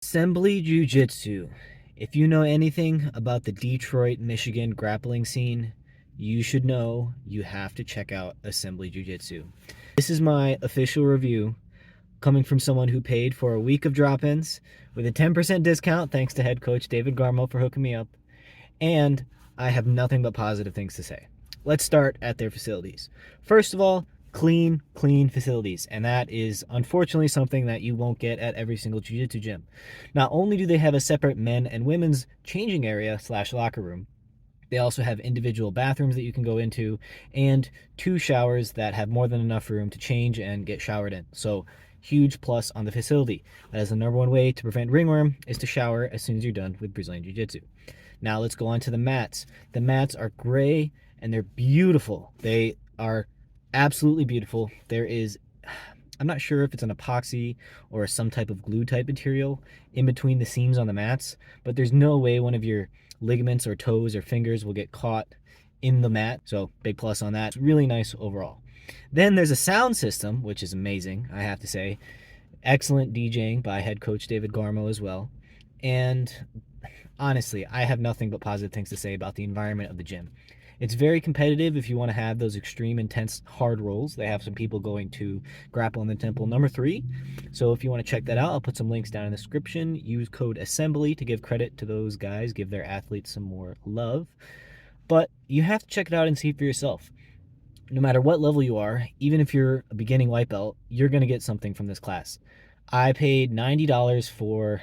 Assembly Jiu-Jitsu. If you know anything about the Detroit, Michigan grappling scene, you should know you have to check out Assembly Jiu-Jitsu. This is my official review coming from someone who paid for a week of drop-ins with a 10% discount thanks to head coach David Garmo for hooking me up. And I have nothing but positive things to say. Let's start at their facilities. First of all, clean facilities, and that is unfortunately something that you won't get at every single jiu-jitsu gym. Not only do they have a separate men and women's changing area / locker room, they also have individual bathrooms that you can go into and 2 showers that have more than enough room to change and get showered in. So huge plus on the facility. That is the number one way to prevent ringworm, is to shower as soon as you're done with Brazilian Jiu-Jitsu. Now let's go on to the mats. The mats are gray and they're beautiful. They are absolutely beautiful. There is, I'm not sure if it's an epoxy or some type of glue type material in between the seams on the mats, but there's no way one of your ligaments or toes or fingers will get caught in the mat. So big plus on that. It's really nice overall. Then there's a sound system, which is amazing, I have to say. Excellent DJing by head coach David Garmo as well. And honestly, I have nothing but positive things to say about the environment of the gym. It's very competitive if you want to have those extreme, intense, hard rolls. They have some people going to Grapple in the Temple #3. So if you want to check that out, I'll put some links down in the description. Use code ASSEMBLY to give credit to those guys, give their athletes some more love. But you have to check it out and see for yourself. No matter what level you are, even if you're a beginning white belt, you're going to get something from this class. I paid $90 for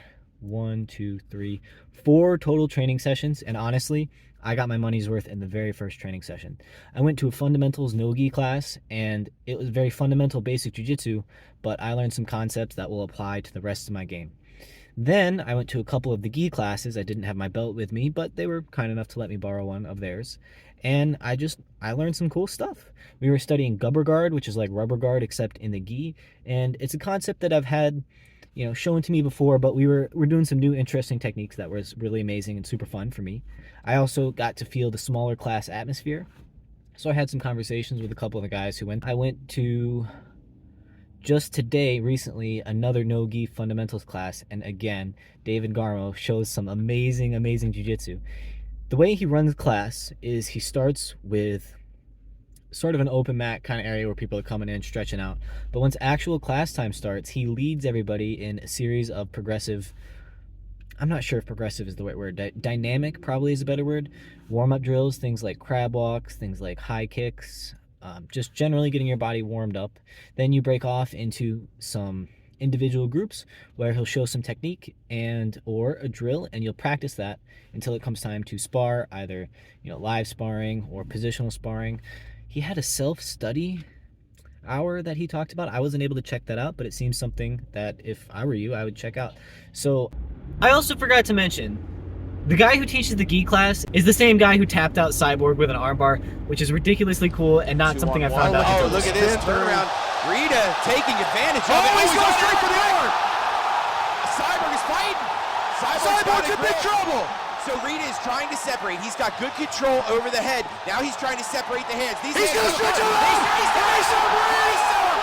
4 total training sessions, and honestly, I got my money's worth in the very first training session. I went to a fundamentals no-gi class, and it was very fundamental basic jiu-jitsu, but I learned some concepts that will apply to the rest of my game. Then I went to a couple of the gi classes. I didn't have my belt with me, but they were kind enough to let me borrow one of theirs. And I learned some cool stuff. We were studying gubber guard, which is like rubber guard except in the gi, and it's a concept that I've had shown to me before, but we're doing some new interesting techniques that was really amazing and super fun for me. I also got to feel the smaller class atmosphere. So I had some conversations with a couple of the guys who went. I went to, just today, recently, another no-gi fundamentals class, and again, David Garmo shows some amazing jiu-jitsu. The way he runs class is he starts with sort of an open mat kind of area where people are coming in, stretching out. But once actual class time starts, he leads everybody in a series of progressive, I'm not sure if progressive is the right word, dynamic probably is a better word, warm-up drills, things like crab walks, things like high kicks, just generally getting your body warmed up. Then you break off into some individual groups where he'll show some technique or a drill, and you'll practice that until it comes time to spar, either live sparring or positional sparring. He had a self-study hour that he talked about. I wasn't able to check that out, but it seems something that if I were you, I would check out. So I also forgot to mention, the guy who teaches the gi class is the same guy who tapped out Cyborg with an armbar, which is ridiculously cool and not something I found out until look at this turnaround. Rita taking advantage of it. Oh, he's going straight for the arm. Cyborg is fighting. Cyborg's in big trouble. So Rita is trying to separate. He's got good control over the head. Now he's trying to separate the hands. He's going to stretch it out. He saw